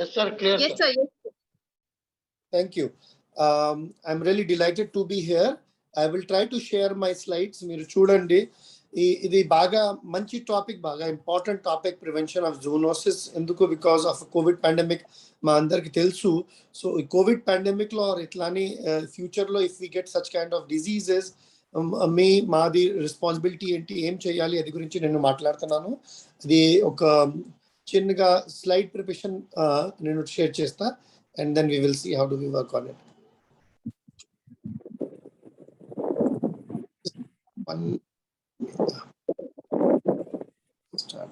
Yes, sir. Clear. Yes, sir. Yes, sir. Thank you. I'm really delighted to be here. I will try to share my slides. మీరు చూడండి ఇది బాగా మంచి topic, బాగా important topic, prevention of zoonosis. ఎందుకు? Because of Covid pandemic మా అందరికి తెలుసు. సో ఈ కోవిడ్ పాండమిక్ లో ఇట్లానే ఫ్యూచర్ లో if we get such kind of diseases మాది రెస్పాన్సిబిలిటీ ఏంటి, ఏం చేయాలి, అది గురించి నేను మాట్లాడుతున్నాను. అది ఒక చిన్నగా స్లైడ్ ప్రిపరేషన్ నేను షేర్ చేస్తా, and then we will see how do we work on it. One start.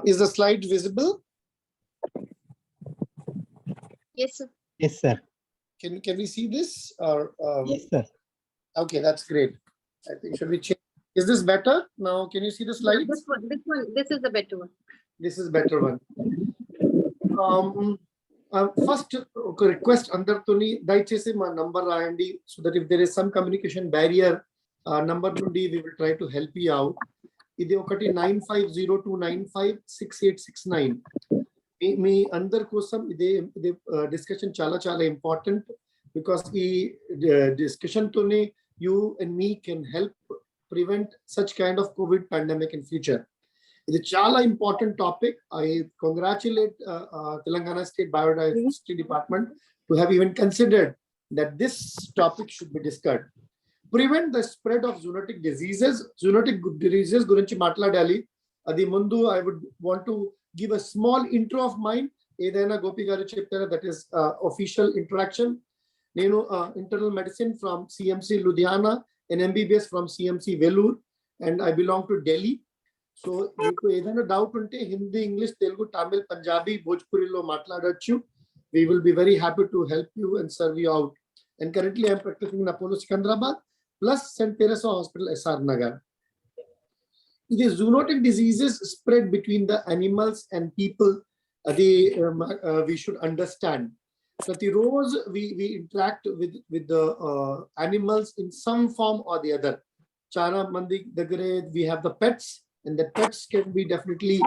Is the slide visible? Yes, sir. Yes, sir. Can we see this? Or Yes, sir. okay, that's great. I think should we change? Is this better now? Can you see the slides? This is the better one. This is better one. First, request andartoni daychesi ma number raandi, so that if there is some communication barrier, number nundi we will try to help you out. ఇది ఒకటి 9502956869. మీ అందరి కోసం ఇదే discussion చాలా చాలా important, because ఈ discussion తోనే you and me can help prevent such kind of Covid pandemic in future. ఇది చాలా important topic. I congratulate Telangana state biodiversity department to have even considered that this topic should be discussed. Prevent the spread of zoonotic diseases. Zoonotic diseases గురించి మాట్లాడాలి. అది ముందు I would want to give a small intro of mine. ఏదైనా గోపి గారు చెప్తారా? That is official introduction. నేను internal medicine from CMC Ludhiana and MBBS from CMC Vellore, and I belong to Delhi. So మీకు ఏదైనా డౌట్ ఉంటే Hindi, English, Telugu, Tamil, Punjabi, భోజ్పురిలో మాట్లాడొచ్చు. We will be very happy to help you and serve you out. And currently I am practicing in Apollo Sikandrabad plus St. Teresa Hospital, SR Nagar. The zoonotic diseases spread between the animals and people. We should understand. So the rose we interact with the animals in some form or the other. Chara mandi dagare we have the pets, and the pets can be definitely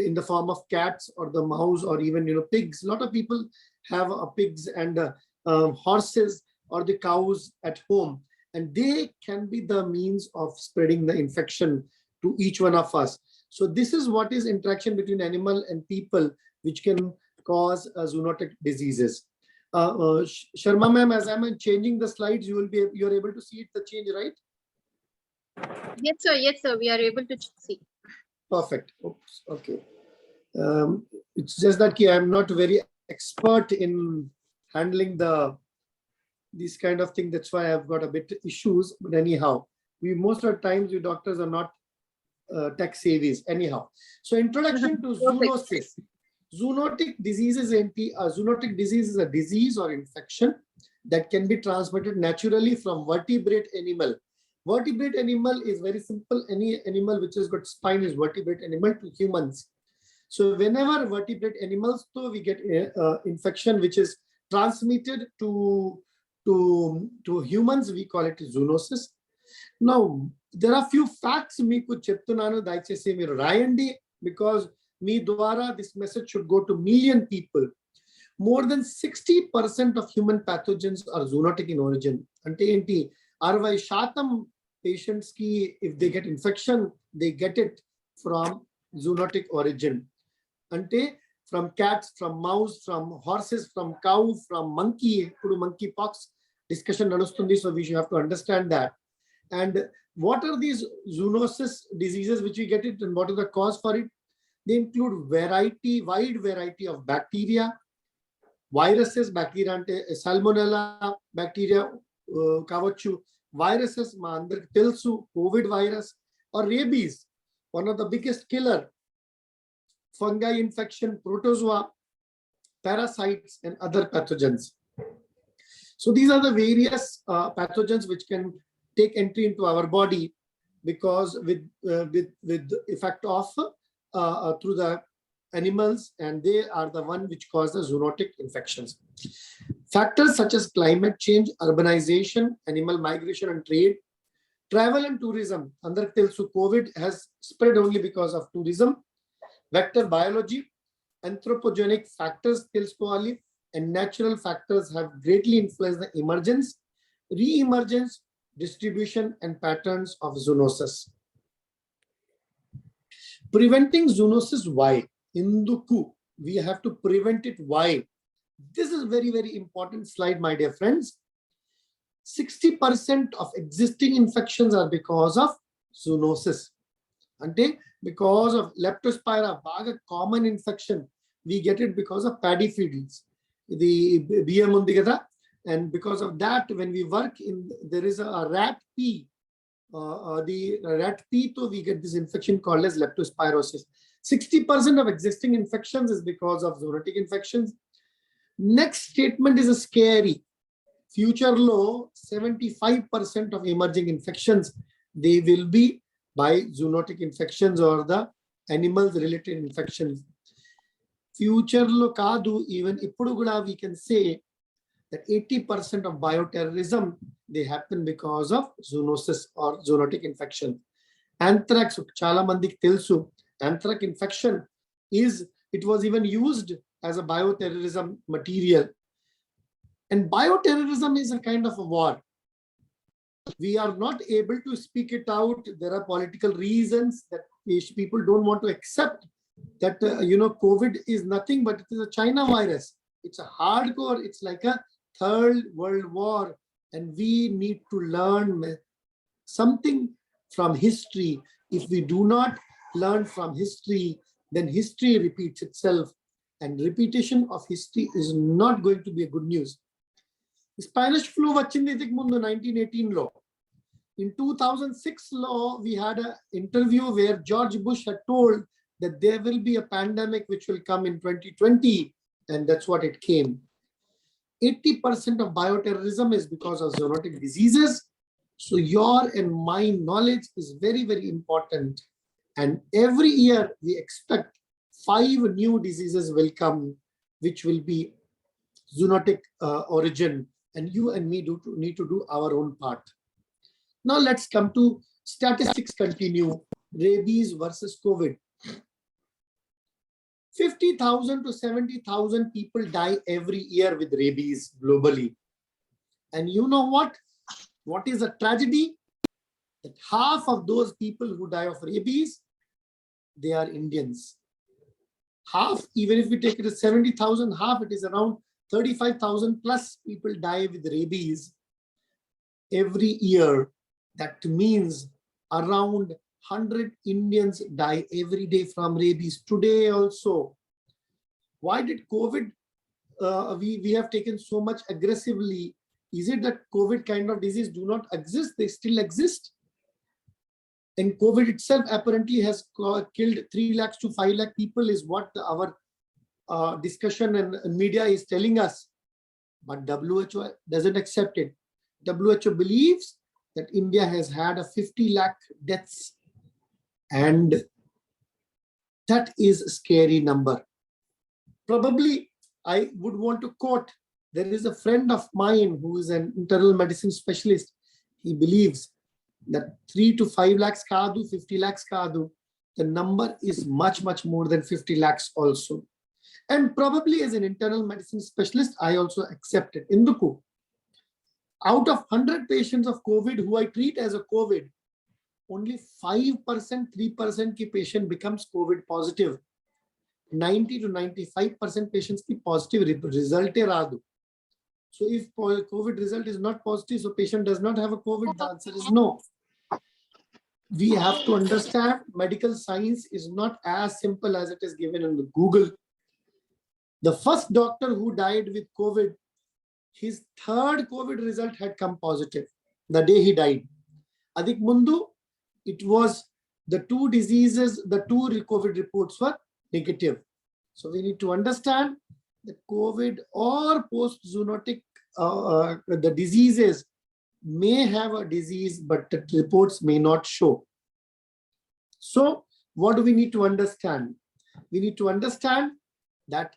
in the form of cats or the mouse or even pigs. A lot of people have pigs and horses or the cows at home, and they can be the means of spreading the infection to each one of us. So this is what is interaction between animal and people, which can cause zoonotic diseases. Sharma ma'am, as I'm changing the slides, you're able to see it, the change, right? Yes, sir. Yes, sir. We are able to see. Perfect. Oops. Okay. It's just that I'm not very expert in handling this kind of thing. That's why I've got a bit issues. But anyhow, most of the times we doctors are not tech savvies. Anyhow, so introduction to zoonosis. Zoonotic diseases. Zoonotic disease is a disease or infection that can be transmitted naturally from vertebrate animal. Vertebrate animal is very simple. Any animal which has got spine is vertebrate animal to humans. So whenever vertebrate animals, so we get infection which is transmitted to humans, we call it zoonosis. Now there are few facts meeku cheptunanu, dayachesi meer rayandi, because me dwara this message should go to million people. More than 60% of human pathogens are zoonotic in origin. Ante enti 60% patients ki if they get infection, they get it from zoonotic origin. Ante from cats, from mouse, from horses, from cow, from monkey. Pudu monkey pox discussion nadustundi, so we should have to understand that. And what are these zoonosis diseases which we get it, and what is the cause for it? They include wide variety of bacteria, viruses, bacteria ante salmonella bacteria kavachu, viruses ma andariki telusu, COVID virus or rabies, one of the biggest killer. fungi infection, protozoa, parasites, and other pathogens. So these are the various pathogens which can take entry into our body because with the effect of through the animals, and they are the one which cause the zoonotic infections. Factors such as climate change, urbanization, animal migration and trade, travel and tourism. Under telsu COVID has spread only because of tourism. Vector biology, anthropogenic factors telsukovali, and natural factors have greatly influenced the emergence, re-emergence, distribution, and patterns of zoonosis. Preventing zoonosis, why? Induku, we have to prevent it. Why? This is very, very important slide, my dear friends. 60% of existing infections are because of zoonosis. Ante, because of leptospira, baga common infection, we get it because of paddy fields. The BM undi kada, and because of that, when we work in, there is a rat pee. The rat pee, so we get this infection called as leptospirosis. 60% of existing infections is because of zoonotic infections. Next statement is a scary. Future low, 75% of emerging infections, they will be by zoonotic infections or the animals related infections. Future low kadu, even ippudu kuda we can say that 80% of bioterrorism, they happen because of zoonosis or zoonotic infection. Anthrax, chala mandiki telsu, anthrax infection is, it was even used as a bioterrorism material. And bioterrorism is a kind of a war. We are not able to speak it out. There are political reasons that people don't want to accept that, COVID is nothing but it is a China virus. It's a hardcore, it's like a third world war. And we need to learn something from history. If we do not learn from history, then history repeats itself. And repetition of history is not going to be a good news. Spanish flu vachindi 1918 law. In 2006 law, we had an interview where George Bush had told that there will be a pandemic which will come in 2020, and that's what it came. 80% of bioterrorism is because of zoonotic diseases. So your and my knowledge is very, very important. And every year we expect 5 new diseases will come, which will be zoonotic origin. And you and me need to do our own part. Now let's come to statistics continue. Rabies versus COVID. 50,000 to 70,000 people die every year with rabies globally. And you know what? What is a tragedy? That half of those people who die of rabies, they are Indians. Half, even if we take it as 70,000, half, it is around 35,000 plus people die with rabies every year. That means around 100 Indians die every day from rabies. Today also. Why did COVID, we have taken so much aggressively? Is it that COVID kind of disease do not exist? They still exist. And COVID itself apparently has killed 3 lakhs to 5 lakh people is what our discussion and media is telling us. But WHO doesn't accept it. WHO believes that India has had a 50 lakh deaths. And that is a scary number. Probably I would want to quote, there is a friend of mine who is an internal medicine specialist. He believes that 3 to 5 lakhs kadu, 50 lakhs kadu, the number is much, much more than 50 lakhs also. And probably as an internal medicine specialist, I also accept it. Induku, out of 100 patients of COVID who I treat as a COVID, only 5%, 3% ki patient becomes COVID positive. 90 to 95% patients ki positive result radu. So if COVID result is not positive, so patient does not have a COVID, the answer is no. We have to understand medical science is not as simple as it is given in the Google. The first doctor who died with COVID, his 3rd COVID result had come positive the day he died. Adik Mundu, it was the 2 diseases, the 2 COVID reports were negative. So we need to understand that COVID or post-zoonotic the diseases may have a disease, but the reports may not show. So what do we need to understand? We need to understand that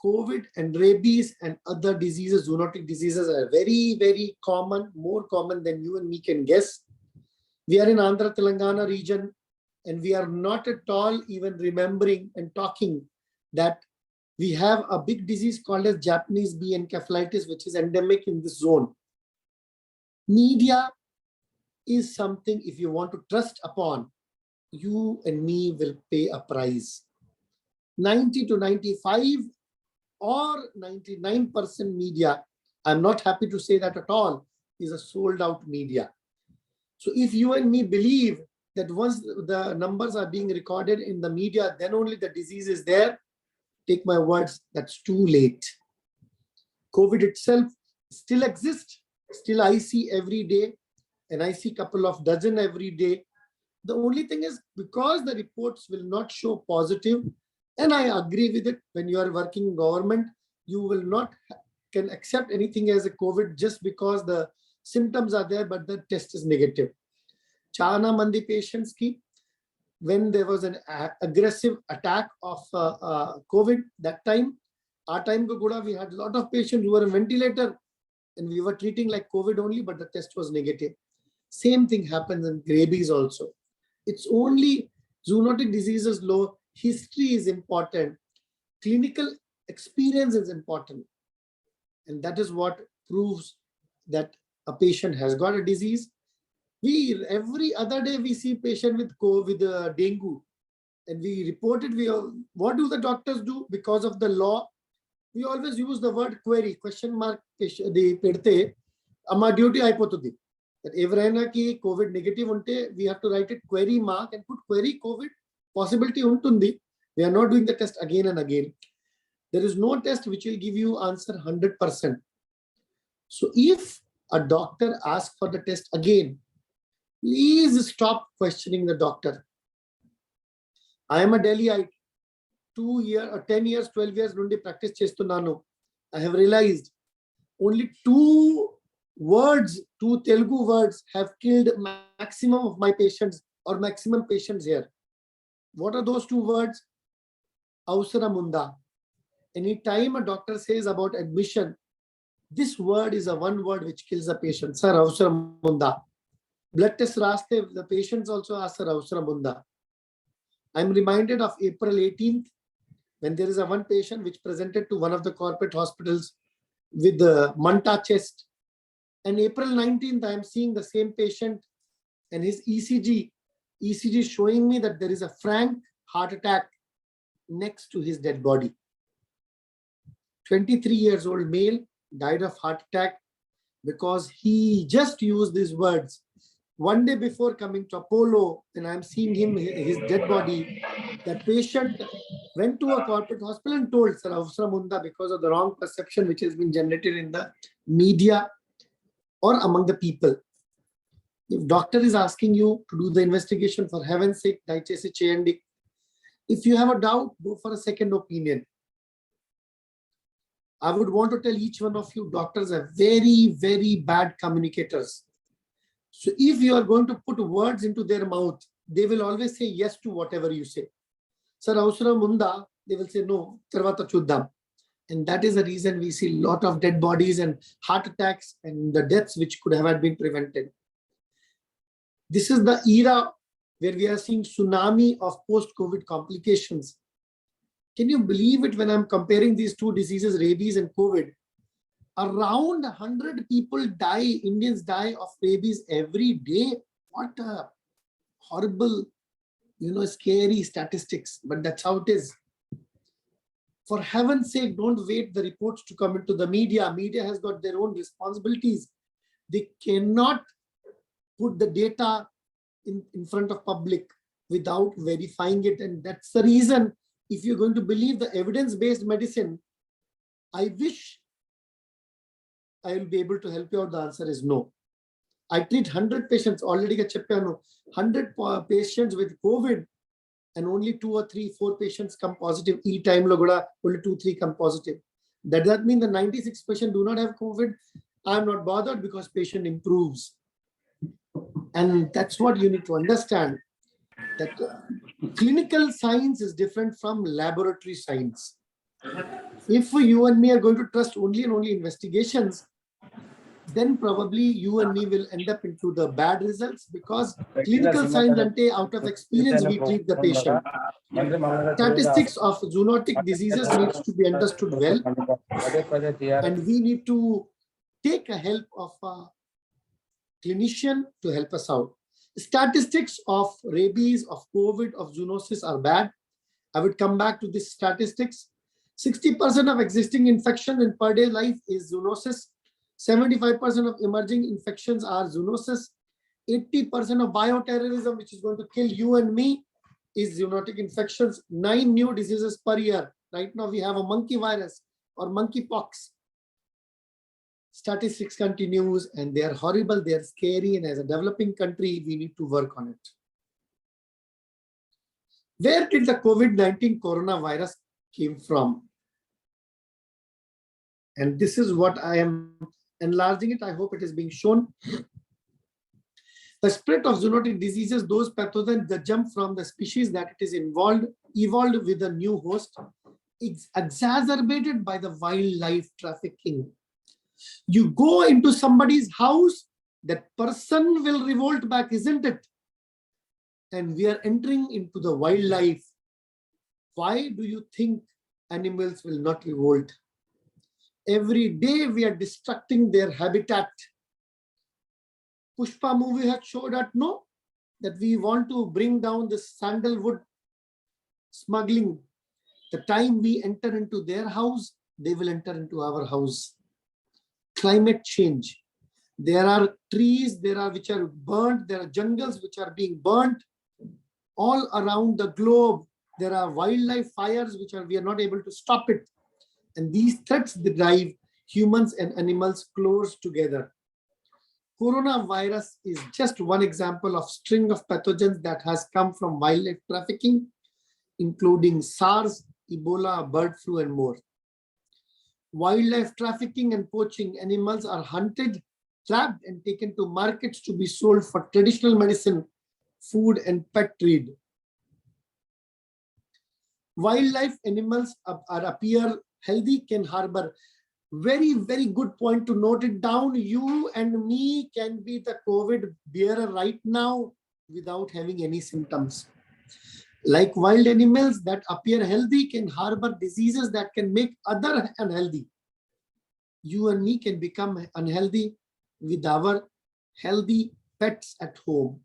COVID and rabies and other diseases, zoonotic diseases, are very, very common, more common than you and me can guess. We are in Andhra Telangana region, and we are not at all even remembering and talking that we have a big disease called as Japanese bee encephalitis, which is endemic in this zone. Media is something, if you want to trust upon, you and me will pay a price. 90 to 95 or 99% media, I'm not happy to say that at all, is a sold out media. So if you and me believe that once the numbers are being recorded in the media, then only the disease is there, take my words, that's too late. COVID itself still exists. Still I see every day, and I see a couple of dozen every day. The only thing is, because the reports will not show positive, and I agree with it, when you are working in government, you will not can accept anything as a COVID just because the symptoms are there, but the test is negative. Chana mandi patients ki, when there was an aggressive attack of COVID, that time, our time ko guda, we had a lot of patients who were on ventilator, and we were treating like COVID only, but the test was negative. Same thing happens in rabies also. It's only zoonotic diseases low. History is important. Clinical experience is important. And that is what proves that a patient has got a disease. We every other day we see patient with COVID, dengue, and we reported. What do the doctors do? Because of the law, we always use the word query, question mark. The pedte, amma duty aipotudi. That everyna ki COVID negative unte, we have to write it query mark and put query COVID possibility untundi. We are not doing the test again and again. There is no test which will give you answer 100%. So if a doctor asks for the test again, please stop questioning the doctor. I am a Delhiite. 2 years or 10 years, 12 years nundi practice chestunnanu. I have realized only two Telugu words have killed maximum of my patients or maximum patients here. What are those two words? Avsara munda. Anytime a doctor says about admission, this word is a one word which kills a patient. Sir, avsara munda. Blood test raste, the patients also ask, sir, avsara munda. I'm reminded of April 18th, when there is a one patient which presented to one of the corporate hospitals with the manta chest. And April 19th, I am seeing the same patient and his ECG showing me that there is a frank heart attack next to his dead body. 23 years old male died of heart attack because he just used these words. One day before coming to Apollo, and I'm seeing him, his dead body, that patient went to a corporate hospital and told, sir, avsara munda, because of the wrong perception which has been generated in the media or among the people. If doctor is asking you to do the investigation, for heaven's sake, daichesi cheyandi. If you have a doubt, go for a second opinion. I would want to tell each one of you, doctors are very, very bad communicators. So if you are going to put words into their mouth, they will always say yes to whatever you say. Sir, avsara munda, they will say no, tarvata chuddam. And that is the reason we see a lot of dead bodies and heart attacks and the deaths which could have been prevented. This is the era where we are seeing tsunami of post-COVID complications. Can you believe it when I'm comparing these two diseases, rabies and COVID? Around 100 people die, Indians die of rabies every day. What a horrible, scary statistics, but that's how it is. For heaven's sake, don't wait the reports to come into the media. Media has got their own responsibilities. They cannot put the data in front of public without verifying it. And that's the reason, if you're going to believe the evidence-based medicine, I wish I will be able to help you out. The answer is no. I treat 100 patients, already 100 patients with COVID. and only 2 or 3, 4 patients come positive. Each time only 2, 3 come positive. Does that mean the 96 patients do not have COVID? I'm not bothered because patient improves. And that's what you need to understand, that clinical science is different from laboratory science. If you and me are going to trust only and only investigations, then probably you and me will end up into the bad results, because clinical science ante, out of experience we treat the patient. Statistics of zoonotic diseases needs to be understood well, and we need to take a help of a clinician to help us out. Statistics of rabies, of COVID, of zoonosis are bad. I would come back to this statistics. 60% of existing infection in per day life is zoonosis. 75% of emerging infections are zoonosis. 80% of bioterrorism, which is going to kill you and me, is zoonotic infections. 9 new diseases per year. Right now we have a monkey virus or monkeypox. Statistics continues, and they are horrible, they are scary, and as a developing country, we need to work on it. Where did the COVID-19 coronavirus came from? And this is what I am enlarging it. I hope it is being shown. The spread of zoonotic diseases, those pathogens that jump from the species that it is evolved with a new host, is exacerbated by the wildlife trafficking. You go into somebody's house, that person will revolt back, isn't it? And we are entering into the wildlife. Why do you think animals will not revolt? Every day we are destructing their habitat. Pushpa movie had showed us, no, that we want to bring down the sandalwood smuggling. The time we enter into their house, they will enter into our house. Climate change. There are trees, which are burnt, there are jungles which are being burnt all around the globe. There are wildlife fires we are not able to stop it. And these threats drive humans and animals close together. Coronavirus is just one example of string of pathogens that has come from wildlife trafficking, including SARS, Ebola, bird flu, and more. Wildlife trafficking and poaching, animals are hunted, trapped, and taken to markets to be sold for traditional medicine, food, and pet trade. Wildlife animals appear healthy, can harbor. Very, very good point to note it down. You and me can be the COVID bearer right now without having any symptoms. Like wild animals that appear healthy can harbor diseases that can make others unhealthy. You and me can become unhealthy with our healthy pets at home.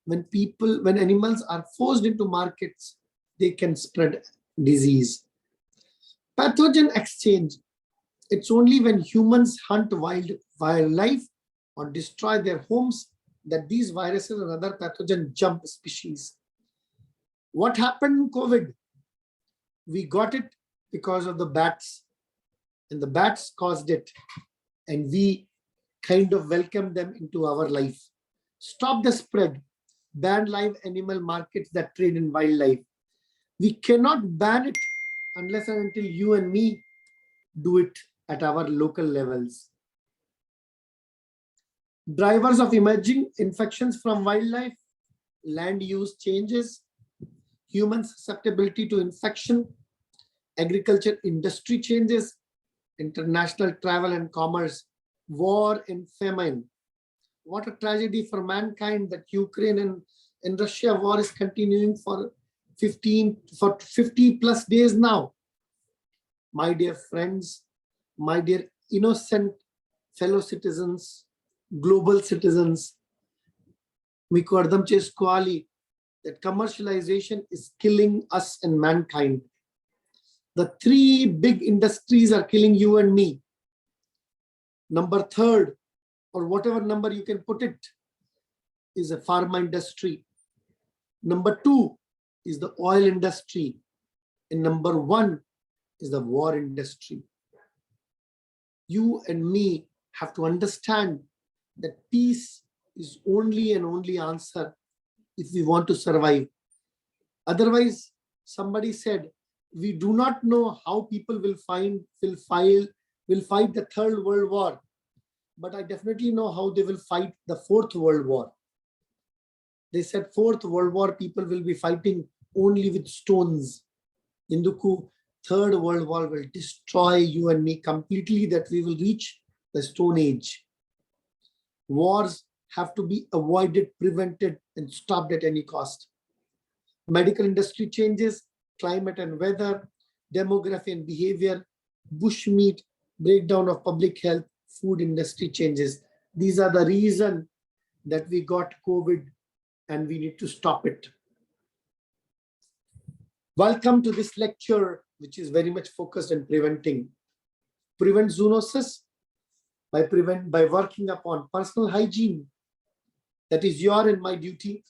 When animals are forced into markets, they can spread disease. Pathogen exchange. It's only when humans hunt wildlife or destroy their homes that these viruses and other pathogens jump species. What happened in COVID? We got it because of the bats, and the bats caused it, and we kind of welcomed them into our life. Stop the spread. Ban live animal markets that trade in wildlife. We cannot ban it unless and until you and me do it at our local levels. Drivers of emerging infections from wildlife, land use changes, human susceptibility to infection, agriculture industry changes, international travel and commerce, war and famine. What a tragedy for mankind that Ukraine and Russia war is continuing for 50 plus days now. My dear friends, my dear innocent fellow citizens, global citizens, Miko ardham chesukovali that commercialization is killing us and mankind. The 3 big industries are killing you and me. Number 3rd, or whatever number you can put it, is a pharma industry. Number 2 is the oil industry. And number 1 is the war industry. You and me have to understand that peace is only and only answer if we want to survive. Otherwise, somebody said, we do not know how people will fight the Third World War, but I definitely know how they will fight the Fourth World War. They said Fourth World War people will be fighting only with stones. Induku, Third World War will destroy you and me completely, that we will reach the Stone Age. Wars have to be avoided, prevented, and stopped at any cost. Medical industry changes, climate and weather, demography and behavior, bushmeat, breakdown of public health, food industry changes. These are the reason that we got COVID and we need to stop it. Welcome to this lecture, which is very much focused on preventing. Prevent zoonosis by working upon personal hygiene. That is your and my duty.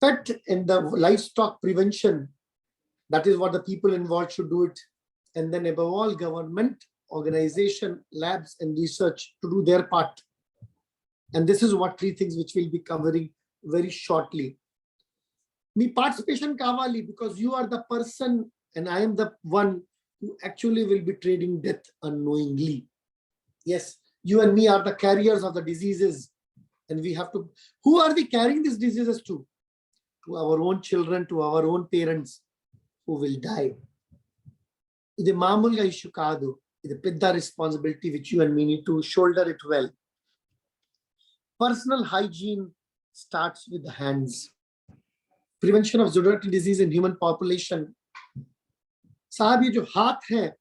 Pet and the livestock prevention. That is what the people involved should do it. And then above all, government, organization, labs, and research to do their part. And this is what 3 things which we'll be covering very shortly. Me participation kawali, because you are the person and I am the one who actually will be trading death unknowingly. Yes, you and me are the carriers of the diseases, and we have to, who are we carrying these diseases to? To our own children, to our own parents who will die. This is mamulga issue kaadu. This is a pedda responsibility which you and me need to shoulder it well. Personal hygiene starts with the hands. Prevention of zoonotic disease in human population. साहब ये जो हाथ है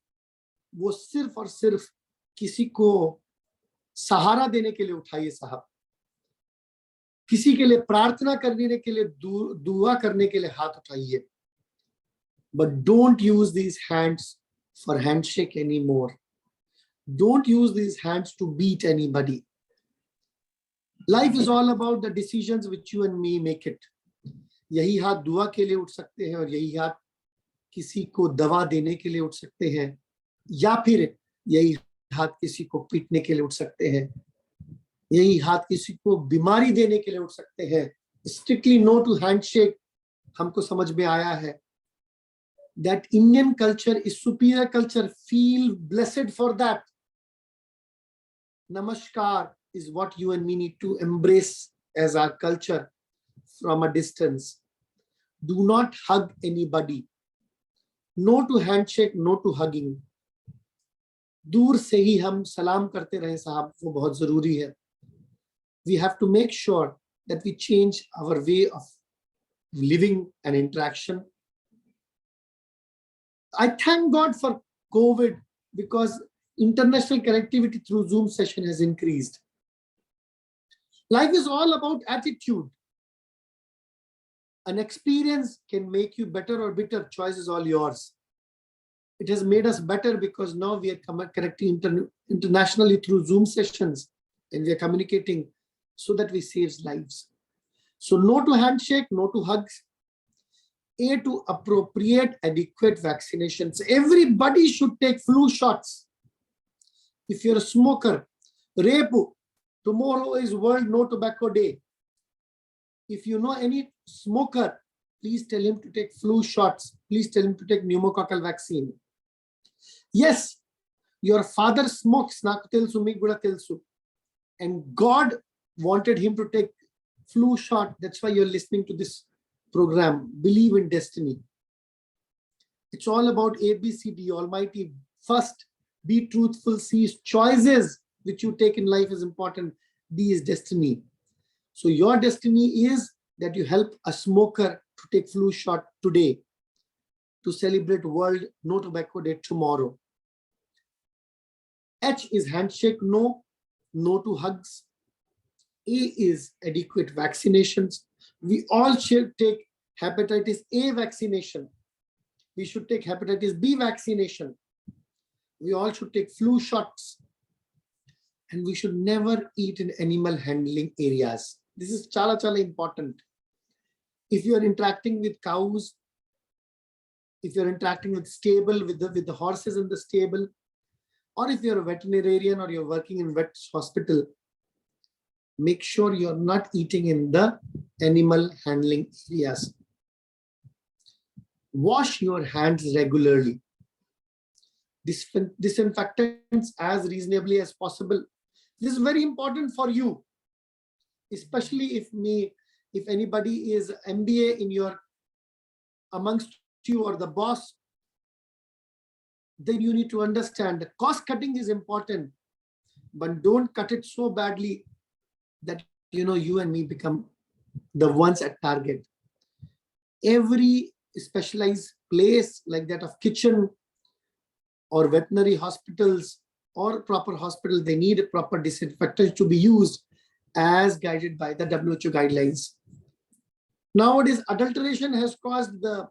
वो सिर्फ और सिर्फ किसी को सहारा देने के लिए उठाइए साहब, किसी के लिए प्रार्थना करने के लिए, दुआ करने के लिए हाथ उठाइए. But don't use these hands for handshake anymore. Don't use these hands to beat anybody. Life is all about the decisions which you and me make it. यही हाथ दुआ के लिए उठ सकते हैं और यही हाथ किसी को दवा देने के लिए उठ सकते हैं, या फिर यही हाथ किसी को पीटने के लिए उठ सकते हैं, यही हाथ किसी को बीमारी देने के लिए उठ सकते हैं. Strictly no to handshake हमको समझ में आया है. That Indian culture is superior culture. Feel blessed for that. Namaskar is what you and me need to embrace as our culture from a distance. Do not hug anybody. No to handshake, no to hugging. दूर से ही हम सलाम करते रहे साहब, वो बहुत जरूरी है. We have to make sure that we change our way of living and interaction. I thank God for COVID because international connectivity through Zoom session has increased. Life is all about attitude. An experience can make you better or bitter. Choice is all yours. It has made us better because now we are connecting internationally through Zoom sessions and we are communicating so that we save lives. So no to handshake, no to hugs. A, to appropriate adequate vaccinations. Everybody should take flu shots. If you're a smoker, repu, tomorrow is World No Tobacco Day. If you know any smoker, please tell him to take flu shots. Please tell him to take pneumococcal vaccine. Yes, your father smokes, naku telsu, meeku kuda telsu, and God wanted him to take flu shot. That's why you're listening to this program. Believe in destiny. It's all about ABCD, Almighty. First, be truthful. C is choices which you take in life is important. D is destiny. So your destiny is that you help a smoker to take flu shot today to celebrate World No Tobacco Day tomorrow. H is handshake, no to hugs. A is adequate vaccinations. We all should take hepatitis A vaccination. We should take hepatitis B vaccination. We all should take flu shots. And we should never eat in animal handling areas. This is chala important. If you are interacting with cows, if you're interacting with stable, with the horses in the stable, or if you're a veterinarian or you're working in vet hospital, make sure you're not eating in the animal handling areas. Wash your hands regularly. Disinfectants as reasonably as possible. This is very important for you, especially if anybody is MBA in your amongst you or the boss, then you need to understand that cost cutting is important, but don't cut it so badly that you and me become the ones at target. Every specialized place like that of kitchen or veterinary hospitals or proper hospital, they need proper disinfectants to be used as guided by the WHO guidelines. Nowadays, adulteration has caused the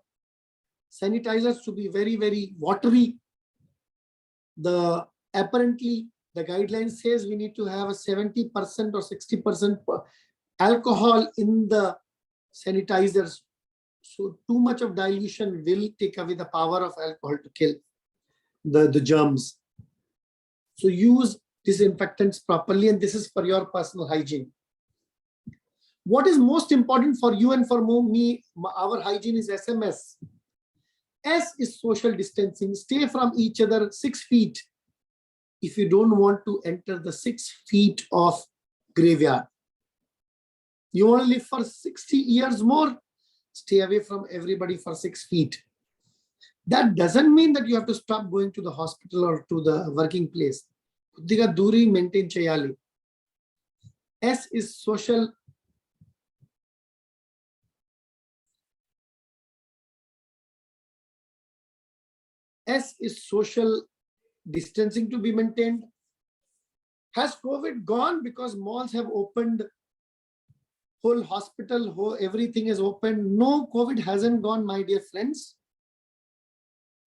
sanitizers to be very, very watery. Apparently, the guidelines says we need to have a 70% or 60% alcohol in the sanitizers. So too much of dilution will take away the power of alcohol to kill the germs. So use disinfectants properly, and this is for your personal hygiene. What is most important for you and for me, our hygiene is SMS. S is social distancing. Stay from each other 6 feet if you don't want to enter the 6 feet of graveyard. You want to live for 60 years more, stay away from everybody for 6 feet. That doesn't mean that you have to stop going to the hospital or to the working place. Kudiga duri maintain cheyali. S is social. S is social distancing to be maintained. Has COVID gone because malls have opened, whole hospital, everything is open? No, COVID hasn't gone, my dear friends.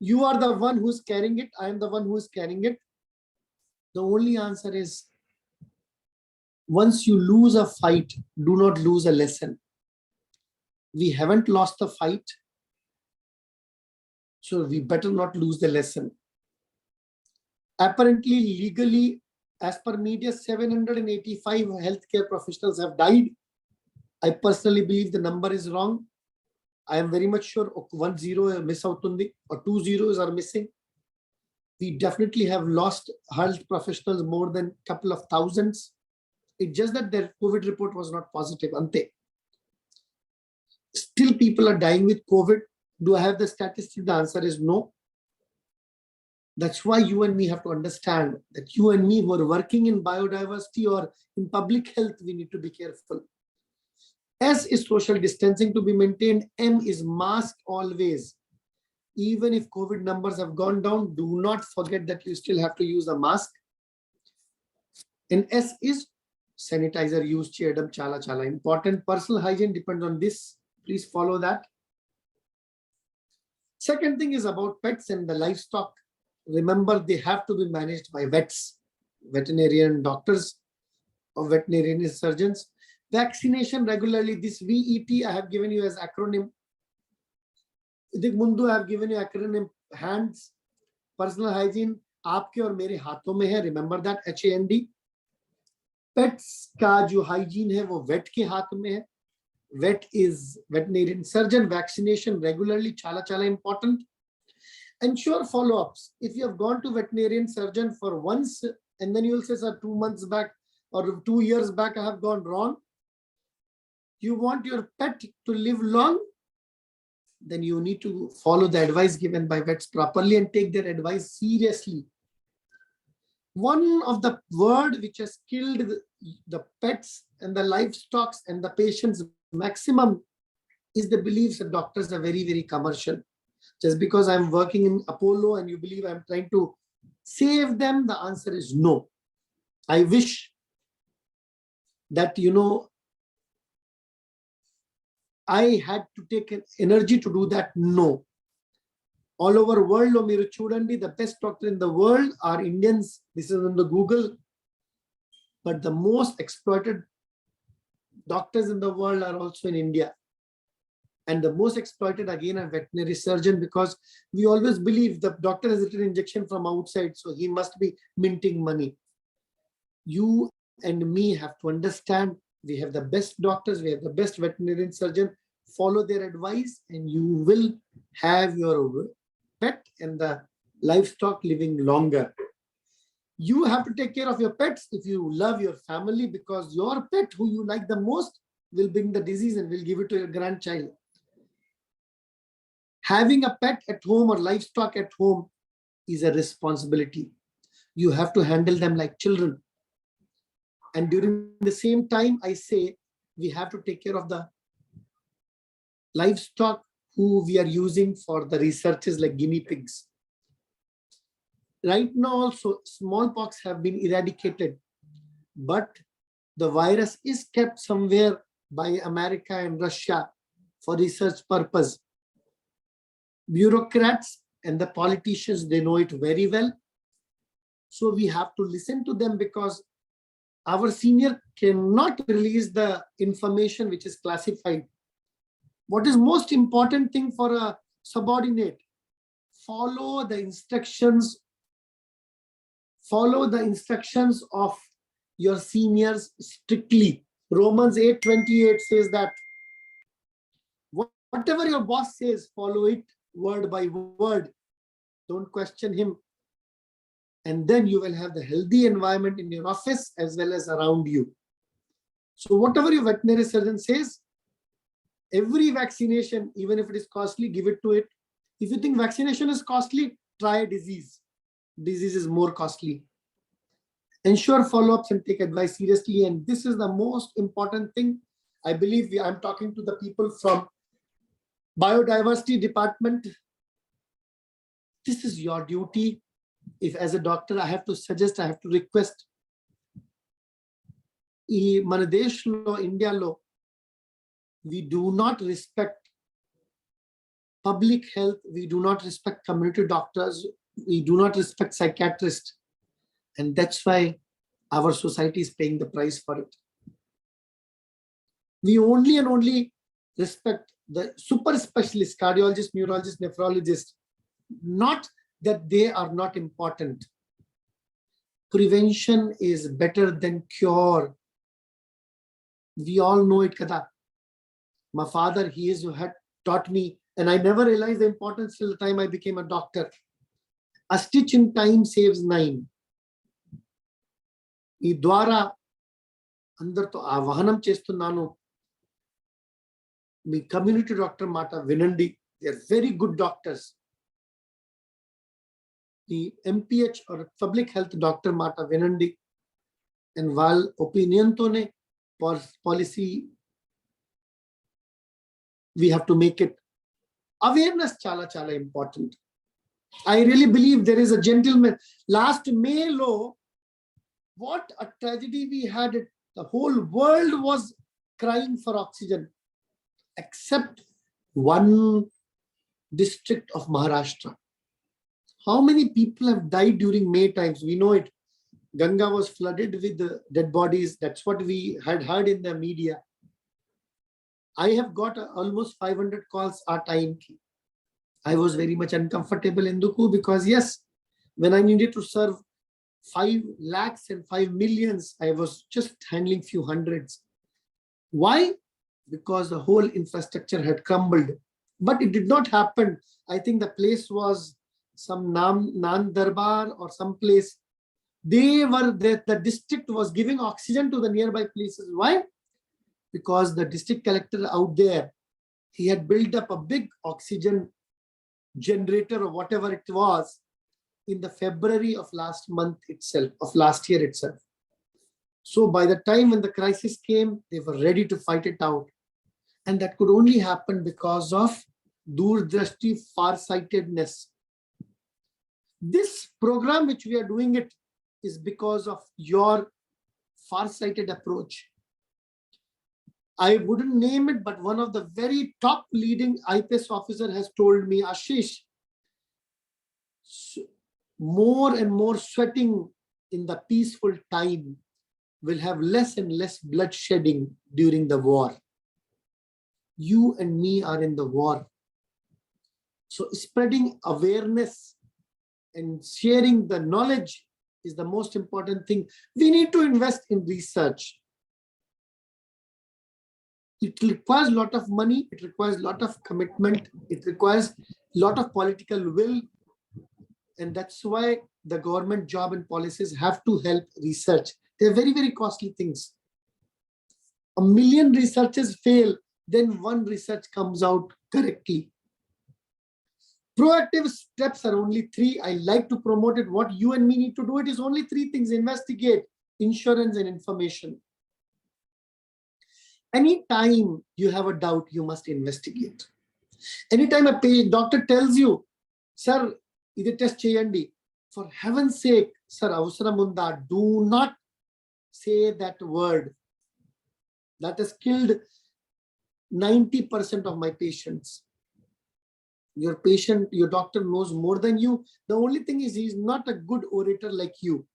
You are the one who's carrying it. I am the one who is carrying it. The only answer is, once you lose a fight, do not lose a lesson. We haven't lost the fight, so we better not lose the lesson. Apparently, legally, as per media, 785 healthcare professionals have died. I personally believe the number is wrong. I am very much sure 1 0 miss out or 2 zeros are missing. We definitely have lost health professionals more than a couple of thousands. It's just that their COVID report was not positive. Ante. Still, people are dying with COVID. Do I have the statistic? The answer is no. That's why you and me have to understand that you and me who are working in biodiversity or in public health, we need to be careful. S is social distancing to be maintained. M is mask always. Even if COVID numbers have gone down, do not forget that you still have to use a mask. And S is sanitizer use. Cheyadam chala chala important. Personal hygiene depends on this. Please follow that. Second thing is about pets and the livestock. Remember, they have to be managed by vets, veterinarian doctors or veterinarian surgeons. Vaccination regularly. This VET I have given you as acronym. Mundu I have given you acronym. Hands, personal hygiene, आपके और मेरे हाथों में है. Remember that, HAND. Pets का जो hygiene है वो vet के हाथ में है. Vet is veterinarian surgeon. Vaccination regularly, chala chala important. Ensure follow-ups. If you have gone to veterinarian surgeon for once and then you will say, sir, 2 months back or 2 years back I have gone wrong. You want your pet to live long, then you need to follow the advice given by vets properly and take their advice seriously. One of the word which has killed the pets and the livestock and the patients maximum is the beliefs that doctors are very, very commercial. Just because I'm working in Apollo and you believe I'm trying to save them, the answer is no. I wish that, I had to take an energy to do that. No. All over world, the best doctor in the world are Indians. This is on the Google. But the most exploited doctors in the world are also in India. And the most exploited again are veterinary surgeon, because we always believe the doctor has written injection from outside, so he must be minting money. You and me have to understand we have the best doctors, we have the best veterinarian surgeon follow their advice, and you will have your pet and the livestock living longer. You have to take care of your pets if you love your family, because your pet who you like the most will bring the disease and will give it to your grandchild. Having a pet at home or livestock at home is a responsibility. You have to handle them like children. And during the same time, I say we have to take care of the livestock who we are using for the researches like guinea pigs. Right now also smallpox have been eradicated, but the virus is kept somewhere by America and Russia for research purpose. Bureaucrats and the politicians, they know it very well. So we have to listen to them, because our senior cannot release the information which is classified. What is most important thing for a subordinate? Follow the instructions. Follow the instructions of your seniors strictly. Romans 8:28 says that whatever your boss says, follow it word by word. Don't question him. And then you will have the healthy environment in your office as well as around you. So whatever your veterinary surgeon says, every vaccination, even if it is costly, give it to it. If you think vaccination is costly, try disease. Disease is more costly. Ensure follow-ups and take advice seriously. And this is the most important thing. I believe I'm talking to the people from biodiversity department. This is your duty. If as a doctor, I have to suggest, I have to request. Mana deshlo, India lo, we do not respect public health. We do not respect community doctors. We do not respect psychiatrists. And that's why our society is paying the price for it. We only and only respect the super specialists, cardiologists, neurologists, nephrologists. Not that they are not important. Prevention is better than cure. We all know it, kada. My father, he is who had taught me, and I never realized the importance till the time I became a doctor. A stitch in time saves 9. ఈ ద్వారా అందరితో ఆహ్వానం చేస్తున్నాను. మీ community doctor మాట వినండి. They are very good doctors. The MPH or public health doctor మాట వినండి. And వాళ్ళ opinion తోనే policy we have to make it. Awareness chala chala important. I really believe there is a gentleman. Last May law, what a tragedy we had. The whole world was crying for oxygen, except one district of Maharashtra. How many people have died during May times? We know it. Ganga was flooded with the dead bodies. That's what we had heard in the media. I have got almost 500 calls a time. I was very much uncomfortable in Duku, because yes, when I needed to serve 5 lakhs and 5 millions, I was just handling few hundreds. Why? Because the whole infrastructure had crumbled. But it did not happen. I think the place was some Nan Darbar or some place. The district was giving oxygen to the nearby places. Why? Because the district collector out there, he had built up a big oxygen generator or whatever it was in the February of last year itself. So by the time when the crisis came, they were ready to fight it out. And that could only happen because of Durdrashti, farsightedness. This program which we are doing it is because of your farsighted approach. I wouldn't name it, but one of the very top leading IPS officer has told me, Ashish, more and more sweating in the peaceful time will have less and less bloodshedding during the war. You and me are in the war. So spreading awareness and sharing the knowledge is the most important thing. We need to invest in research. It requires a lot of money, it requires a lot of commitment, it requires a lot of political will. And that's why the government job and policies have to help research. They're very, very costly things. 1 million researchers fail, then one research comes out correctly. Proactive steps are only 3. I like to promote it. What you and me need to do it is only 3 things: investigate, insurance, and information. Anytime you have a doubt, you must investigate. Anytime a doctor tells you, sir, either test cheyandi, for heaven's sake, sir, avsaram unda, do not say that word. That has killed 90% of my patients. Your patient, your doctor knows more than you. The only thing is he's not a good orator like you.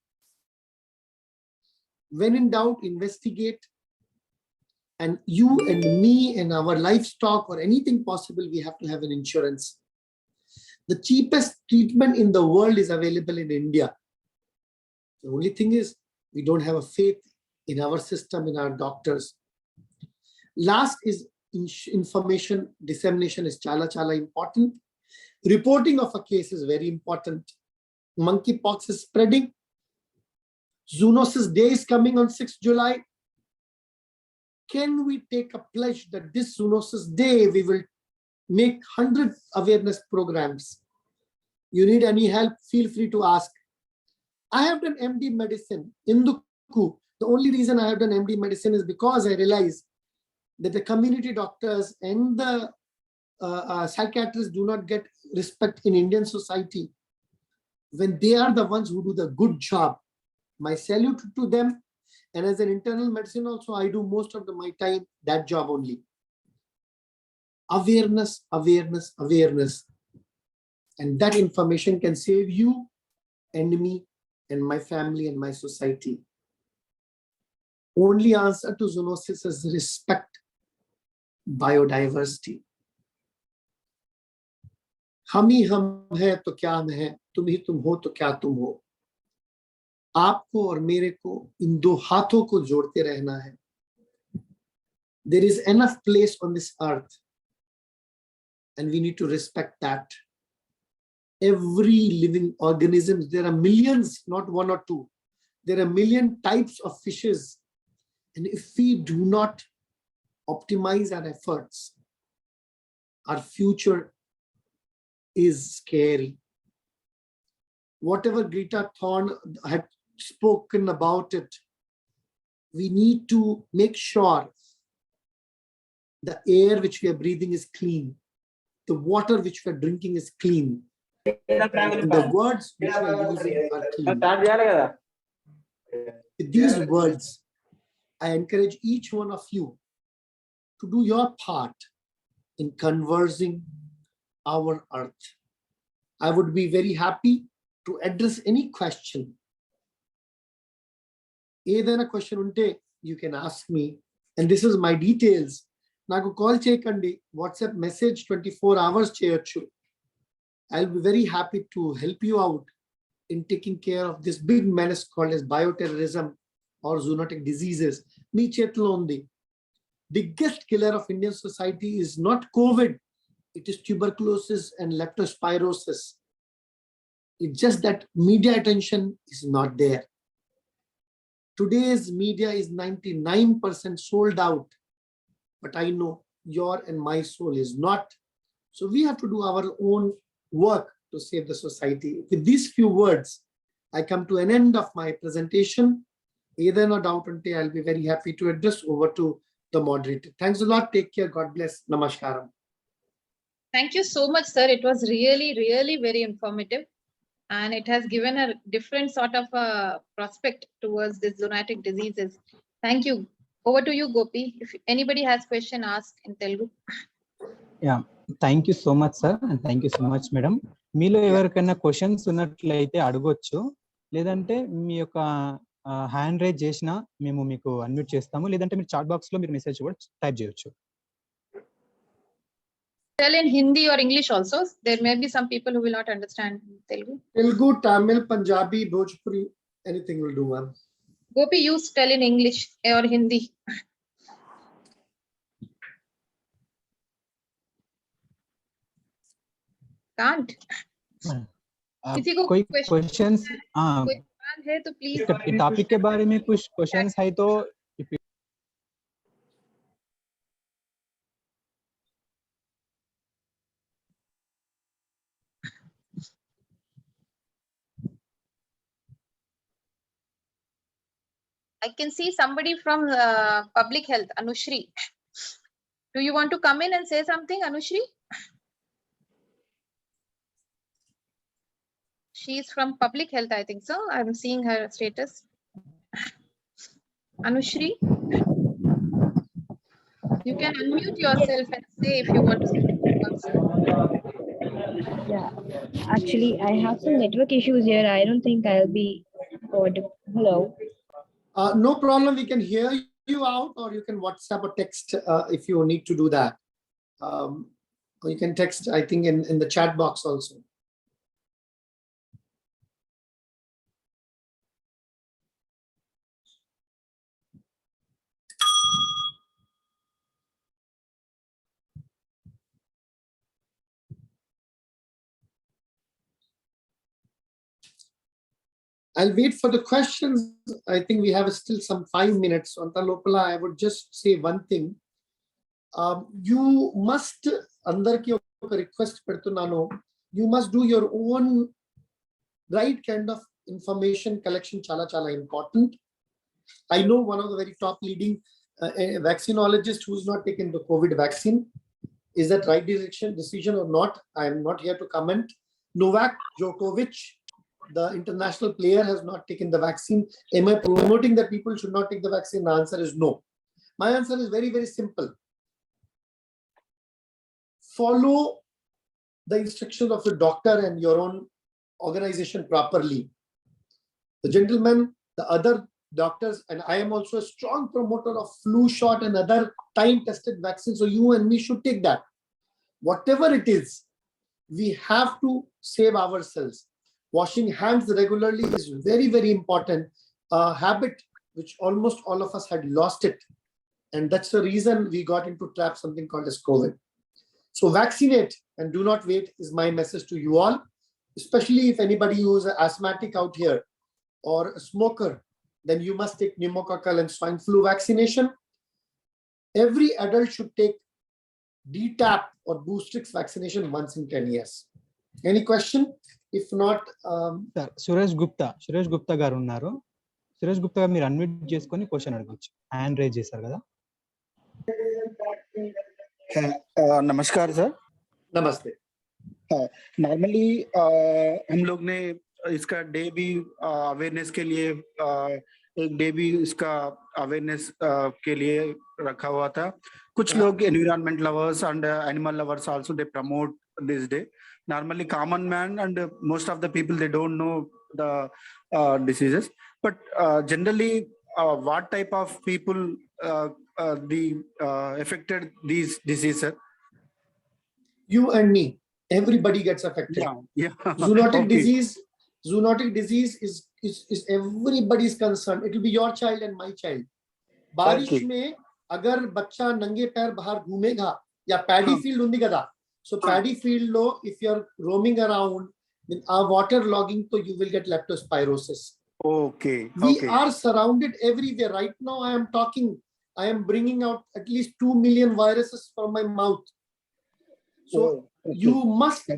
When in doubt, investigate. And you and me and our livestock or anything possible, we have to have an insurance. The cheapest treatment in the world is available in India. The only thing is we don't have a faith in our system, in our doctors. Last is information dissemination is chala important. Reporting of a case is very important. Monkeypox is spreading. Zoonosis Day is coming on 6th July. Can we take a pledge that this Zoonosis Day we will make 100 awareness programs? You need any help, feel free to ask. I have done MD medicine in Duku. The only reason I have done MD medicine is because I realized that the community doctors and the psychiatrists do not get respect in Indian society when they are the ones who do the good job. My salute to them. And as an internal medicine also, I do most of my time that job only. Awareness, awareness, awareness. And that information can save you and me and my family and my society. Only answer to zoonosis is respect biodiversity. हम ही हम है तो क्या हम है, तुम ही तुम हो तो क्या तुम हो. आपको और मेरे को इन 2 हाथों को जोड़ते रहना है. There is enough place on this earth and we need to respect that. Every living organism, there are millions, not 1 or 2. There are million types of fishes. And if we do not optimize our efforts, our future is scary. Whatever Greta Thorn had spoken about it, we need to make sure the air which we are breathing is clean, the water which we are drinking is clean, and the words which we are using are clean. With these words, I encourage each one of you to do your part in conversing our earth. I would be very happy to address any question. Either a question unte, you can ask me, and this is my details. Naku call cheyakandi, WhatsApp message 24 hours cheyochu. I'll be very happy to help you out in taking care of this big menace called as bioterrorism or zoonotic diseases. Me chetlo undi. Biggest killer of Indian society is not COVID. It is tuberculosis and leptospirosis. It's just that media attention is not there. Today's media is 99% sold out, but I know your and my soul is not. So we have to do our own work to save the society. With these few words, I come to an end of my presentation. Either no doubt until I'll be very happy to address over to the moderator. Thanks a lot. Take care. God bless. Namaskaram. Thank you so much, sir. It was really, really very informative. And it has given a different sort of a prospect towards this zoonotic diseases. Thank you. Over to you, Gopi. If anybody has question, ask in Telugu. Yeah, thank you so much, sir. And thank you so much, madam. మీలో ఎవరికైనా questions ఉన్నట్లయితే అడగొచ్చు, లేదంటే మీ యొక్క hand raise చేసినా మేము మీకు unmute చేస్తాము, లేదంటే మీరు చాట్ బాక్స్ లో మీరు మెసేజ్ కూడా టైప్ చేయొచ్చు. Tell in Hindi or English also. There may be some people who will not understand Telugu. Telugu, Tamil, Punjabi, Bhojpuri, anything will do, ma'am. Gopi, you tell in English or Hindi. Can't. किसी को कोई question questions कोई सवाल है तो please. Topic के बारे में कुछ क्वेश्चंस है तो I can see somebody from public health, Anushri. Do you want to come in and say something, Anushri? She's from public health, I think so. I'm seeing her status. Anushri, you can unmute yourself and say if you want to say something. Yeah, actually, I have some network issues here. I don't think I'll be audible. Hello. No problem. We can hear you out, or you can WhatsApp or text if you need to do that. Or you can text, I think, in the chat box also. I'll wait for the questions. I think we have still some 5 minutes. Anta Lopala, I would just say one thing. You must, andar ki oka request pertunano, you must do your own right kind of information collection. Chala important. I know one of the very top leading vaccinologists who's not taken the COVID vaccine. Is that right decision or not? I am not here to comment. Novak Djokovic, the international player, has not taken the vaccine. Am I promoting that people should not take the vaccine? The answer is no. My answer is very, very simple. Follow the instructions of the doctor and your own organization properly. The gentleman, the other doctors, and I am also a strong promoter of flu shot and other time-tested vaccines. So you and me should take that. Whatever it is, we have to save ourselves. Washing hands regularly is very, very important. A habit which almost all of us had lost it. And that's the reason we got into trap something called as COVID. So vaccinate and do not wait is my message to you all, especially if anybody who is an asthmatic out here or a smoker, then you must take pneumococcal and swine flu vaccination. Every adult should take DTaP or Boostrix vaccination once in 10 years. Any question? If not, Suresh Gupta గారు ఉన్నారు. సురేష్ గుప్తా గారు మీరు unmute చేసుకొని question అడగొచ్చు. Hand raise చేశారు కదా. नमस्कार sir. नमस्ते. नॉर्मली हम लोग ने इसका डे भी अवेयरनेस के लिए एक डे भी इसका अवेयरनेस के लिए रखा हुआ था. कुछ लोग environment lovers and animal lovers also they promote this day. Normally common man and most of the people, they don't know the diseases, but generally what type of people affected these diseases? You and me, everybody gets affected. Yeah. Zoonotic Okay. disease is everybody's concern. It will be your child and my child. बारिश में अगर बच्चा नंगे पैर बाहर घूमेगा या paddy field उन्दी गदा. So paddy field low, if you're roaming around with water logging, so you will get leptospirosis. Okay. We are surrounded everywhere. Right now I am talking, I am bringing out at least 2 million viruses from my mouth. So you must,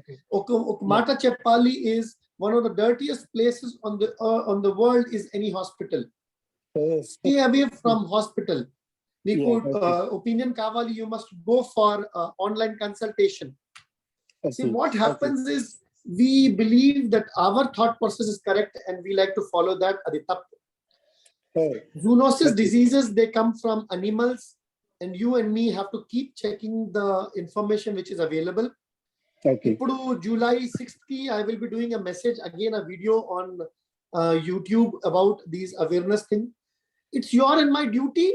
Mata Cheppali is one of the dirtiest places on the world is any hospital. Stay away from hospital. We could opinion kavali, you must go for online consultation. See, what happens is we believe that our thought process is correct and we like to follow that. Zoonotic diseases, they come from animals, and you and me have to keep checking the information which is available. Ippudu July 6th, I will be doing a message again, a video on YouTube about these awareness thing. It's your and my duty.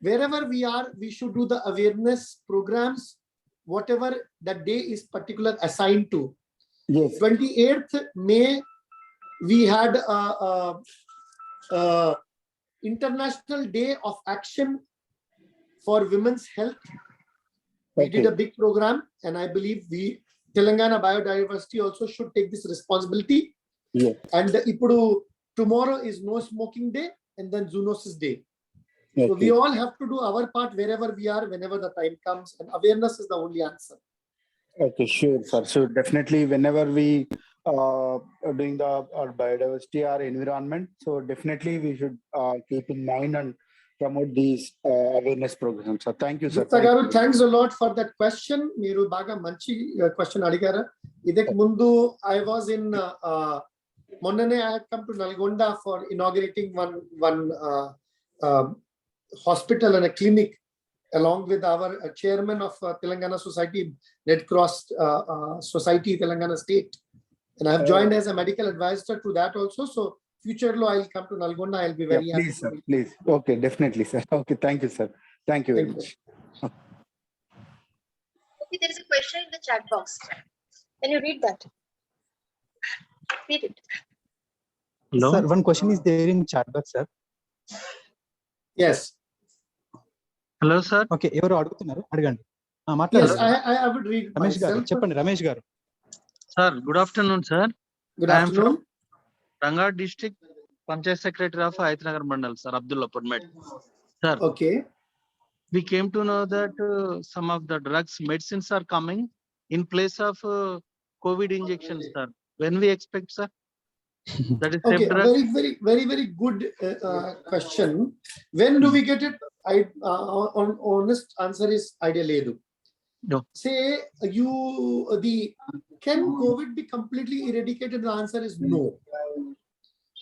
Wherever we are, we should do the awareness programs, whatever that day is particular assigned to. Yes. 28th May, we had International Day of Action for Women's Health. We did a big program, and I believe we Telangana Biodiversity also should take this responsibility. Yeah. And tomorrow is No Smoking Day and then Zoonosis Day. So we all have to do our part wherever we are, whenever the time comes, and awareness is the only answer. Okay, sure, sir. So definitely, whenever we are doing our biodiversity or environment, so definitely we should keep in mind and promote these awareness programs. So thank you, sir. Gupta garu, thanks a lot for that question. Meeru baga manchi question adigara. Idek mundu I was in Monnane I had come to Nalgonda for inaugurating one hospital and a clinic along with our chairman of Telangana Society, Red Cross Society, Telangana State. And I have joined as a medical advisor to that also. So future law, I'll come to Nalgonda. I'll be very happy. Please, sir, please. Okay, definitely, sir. Okay, thank you, sir. Thank you very much. Okay, there is a question in the chat box. Can you read that? Read it. Hello? Sir, one question is there in chat box, sir. Yes. Hello, sir. Okay, ఎవరు అడుగుతున్నారు అడగండి. Yes, I would read Ramesh గారు myself. చెప్పండి రమేష్ గారు. Sir, good afternoon, sir. Good I am afternoon. from Rangad District, Panchayat Secretary of Ayatnagar Mandal, sir, Abdullah Purmet. Sir, Okay. we came to know that some of the drugs, medicines are coming in place of COVID injections, sir. When we expect, sir? That is Okay, safe drug. very good question. When do we get it? Honest answer is idea ledu. No. Say can COVID be completely eradicated? The answer is no.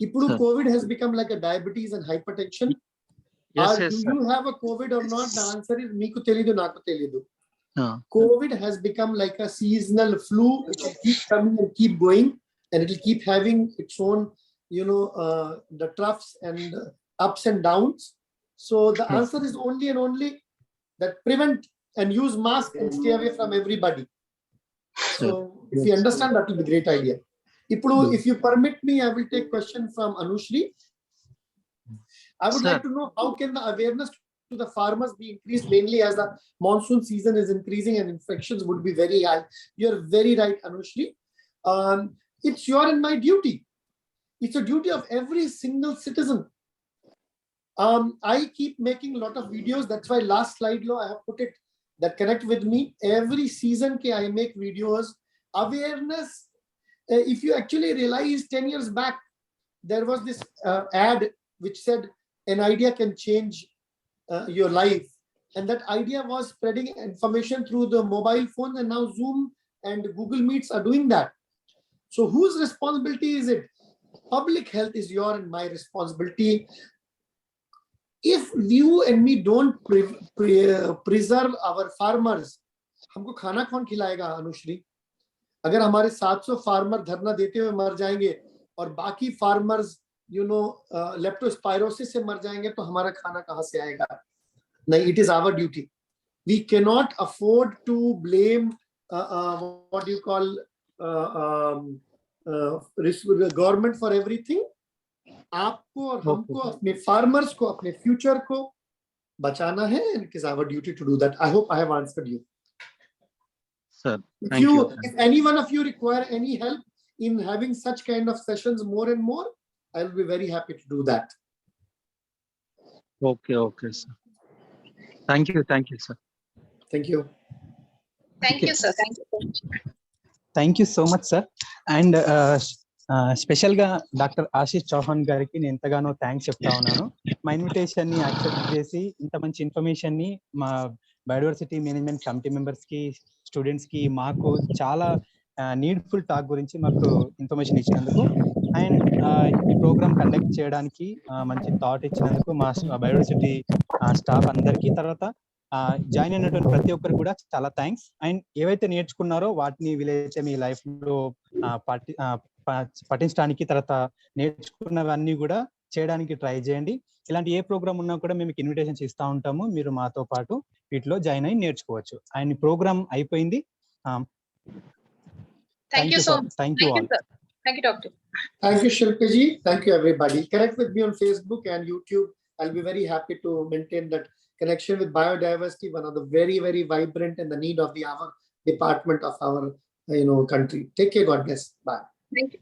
Ipudu Sir. COVID has become like a diabetes and hypertension. Yes, Do sir. you have a COVID or not? The answer is meeku telidu, naku telidu. COVID has become like a seasonal flu, which will keep coming and keep going, and it will keep having its own, the troughs and ups and downs. So the answer is only and only that prevent and use mask and stay away from everybody. So if you understand, that will be a great idea. If you permit me, I will take question from Anushri. I would like to know how can the awareness to the farmers be increased, mainly as the monsoon season is increasing and infections would be very high. You're very right, Anushri. It's your and my duty. It's a duty of every single citizen. I keep making a lot of videos. That's why last slide law I have put it that connect with me. Every season I make videos. Awareness. If you actually realize 10 years back, there was this ad which said an idea can change your life. And that idea was spreading information through the mobile phone, and now Zoom and Google Meets are doing that. So whose responsibility is it? Public health is your and my responsibility. If you and me don't preserve our farmers, हमको खाना कौन खिलाएगा अनुश्री? अगर हमारे 700 farmer धरना देते हुए मर जाएंगे और बाकी फार्मर्स लेप्टोस्पायरोसिस से मर जाएंगे तो हमारा खाना कहाँ से आएगा? नहीं, it is our duty. We cannot afford to blame what do you call government for everything. आपको और हमको अपने फार्मर्स को अपने फ्यूचर को बचाना है, and it is our duty to do that. I hope I have answered you. Sir, thank you. If any one of you require any help in having such kind of sessions more and more, I will be very happy to do that. Okay, sir. Thank you, sir. Thank you. Thank you, sir. Thank you so much. Thank you so much sir. And special గా doctor Ashish Chauhan గారికి నేను ఎంతగానో thanks చెప్తా ఉన్నాను. మా invitation ని accept చేసి ఇంత మంచి ఇన్ఫర్మేషన్ ని మా బయోడైవర్సిటీ మేనేజ్మెంట్ కమిటీ మెంబర్స్ కి, స్టూడెంట్స్ కి, మాకు చాలా నీడ్ఫుల్ టాక్ గురించి మాకు ఇన్ఫర్మేషన్ ఇచ్చినందుకు, అండ్ ఈ ప్రోగ్రామ్ కండక్ట్ చేయడానికి మంచి థాట్ ఇచ్చినందుకు మా బయోడైవర్సిటీ స్టాఫ్ అందరికీ, తర్వాత జాయిన్ అయినటువంటి ప్రతి ఒక్కరికి కూడా చాలా థ్యాంక్స్. అండ్ ఏవైతే నేర్చుకున్నారో వాటిని వీలైతే మీ లైఫ్ లో పఠించడానికి, తర్వాత నేర్చుకున్నవన్నీ కూడా చేయడానికి ట్రై చేయండి. ఇలాంటి ఏ ప్రోగ్రామ్ ఉన్నా కూడా మేము ఇన్విటేషన్స్ ఇస్తా ఉంటాము. మీరు మాతో పాటు వీటిలో జాయిన్ అయ్యి నేర్చుకోవచ్చు. అండ్ ప్రోగ్రామ్ అయిపోయింది. Thank you so much. Thank you all. Thank you, doctor. Thank you, Shilpa ji. Thank you, everybody. Connect with me on Facebook and YouTube. I'll be very happy to maintain that connection with biodiversity, one of the very, very vibrant and the need of the our department of our country. Take care. God bless. Bye.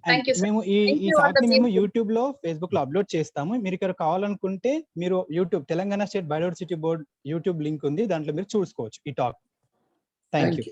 Thank you, sir. మేము Thank ఈ you, all talk the ని మేము people. YouTube లో Facebook లో upload చేస్తాము. మీరు ఇక్కడ కావాలనుకుంటే మీరు YouTube Telangana state biodiversity board YouTube link ఉంది, దాంట్లో మీరు చూసుకోవచ్చు ఈ టాక్. Thank you.